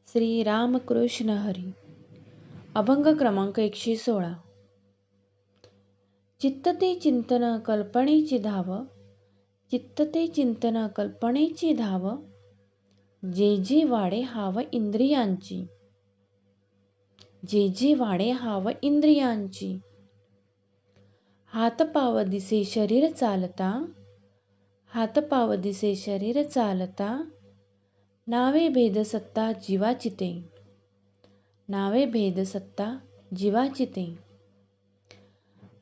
श्री रामकृष्ण हरी. अभंग क्रमांक 116. चित्त ते चिंतन कल्पनेची धाव, चित्त ते चिंतन कल्पनेची धाव, जे जे वाढे हाव इंद्रियांची, जे जे वाढे हाव इंद्रियांची. हात पाव दिसे शरीर चालता, हात पाव दिसे शरीर चालता, नावे भेद सत्ता जीवाची ते, नावे भेद सत्ता जीवाची ते.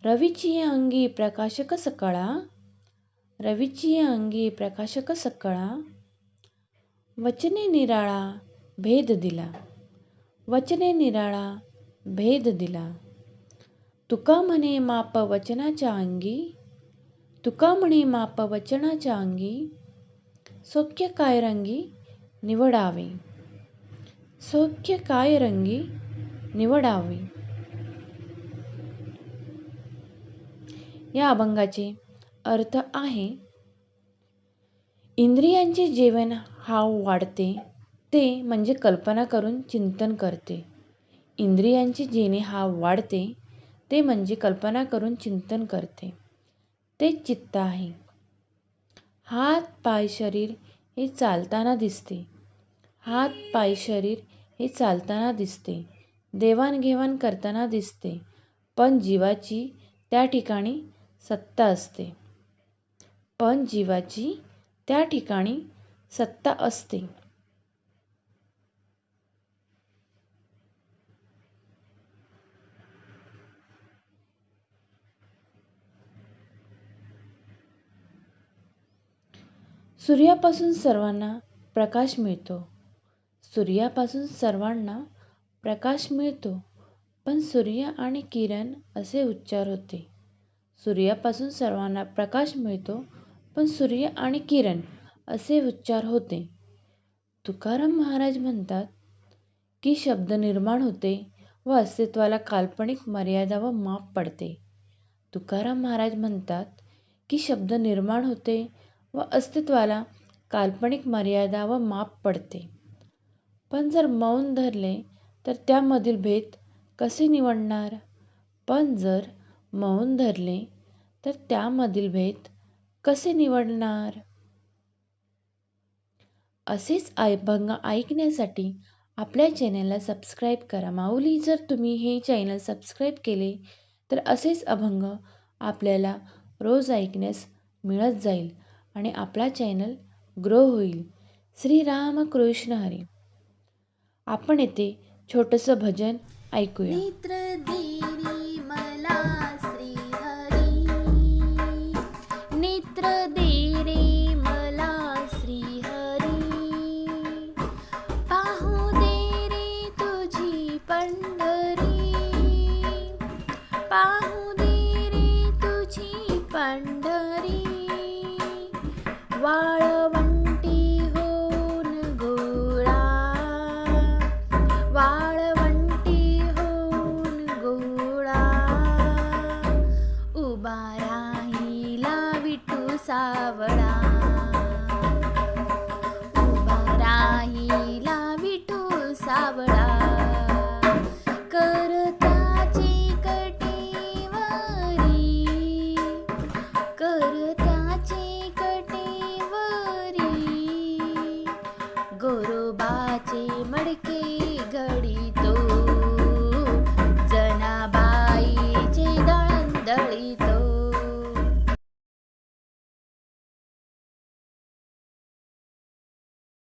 रवीची अंगी प्रकाशक सकळा, रवीची अंगी प्रकाशक सकळा, वचने निराळा भेद दिला, वचने निराळा भेद दिला. तुका म्हणे माप वचनाच्या अंगी, तुका म्हणे माप वचनाच्या अंगी, सौख्य काय रंगी निवडावे, सौख्य काय रंगी निवडावे. या अभंगाचे अर्थ आहे, इंद्रियांचे जेवण हाव वाढते ते म्हणजे कल्पना करून चिंतन करते. इंद्रियांचे जेणे हाव वाढते ते म्हणजे कल्पना करून चिंतन करते, ते चित्त आहे. हात पाय शरीर हे चालताना दिसते, हात पाय शरीर हे चालताना दिसते, देवाणघेवाण करताना दिसते, पण जीवाची त्या ठिकाणी सत्ता असते, पण जीवाची त्या ठिकाणी सत्ता असते. सूर्यापासून सर्वांना प्रकाश मिळतो, सूर्यापासून सर्वांना प्रकाश मिळतो, पण सूर्य आणि किरण असे उच्चार होते. सूर्यापासून सर्वांना प्रकाश मिळतो, पण सूर्य आणि किरण असे उच्चार होते. तुकाराम महाराज म्हणतात की शब्द निर्माण होते व अस्तित्वाला काल्पनिक मर्यादा व माप पडते. तुकाराम महाराज म्हणतात की शब्द निर्माण होते व अस्तित्वाला काल्पनिक मर्यादा व माप पडते. पण जर मौन धरले तर त्यामधील भेद कसे निवडणार? पण जर मौन धरले तर त्यामधील भेद कसे निवडणार? असेच अभंग ऐकण्यासाठी आपल्या चॅनलला सबस्क्राईब करा. माऊली, जर तुम्ही हे चॅनल सबस्क्राईब केले तर असेच अभंग आपल्याला रोज ऐकण्यास मिळत जाईल आणि आपला चॅनल ग्रो होईल. श्री रामकृष्ण हरी. आपण येथे छोटंसं भजन ऐकूया. नेत्र दे मला श्री हरी, नेत्र दे रे मला श्री हरी, पाहू दे रे तुझी पंढरी, पाहू दे रे तुझी पंढरी. वाळवंटी होऊन गोळा, वाळवंटी होऊन गोळा, उभा राहिला विठू सावळा, उभा राहिला विठू सावळा. करत्याची कटेवरी, करत्याची कटेवरी, गोरोबाचे मडके घडीतो, जनाबाईचे दळण दळीतो.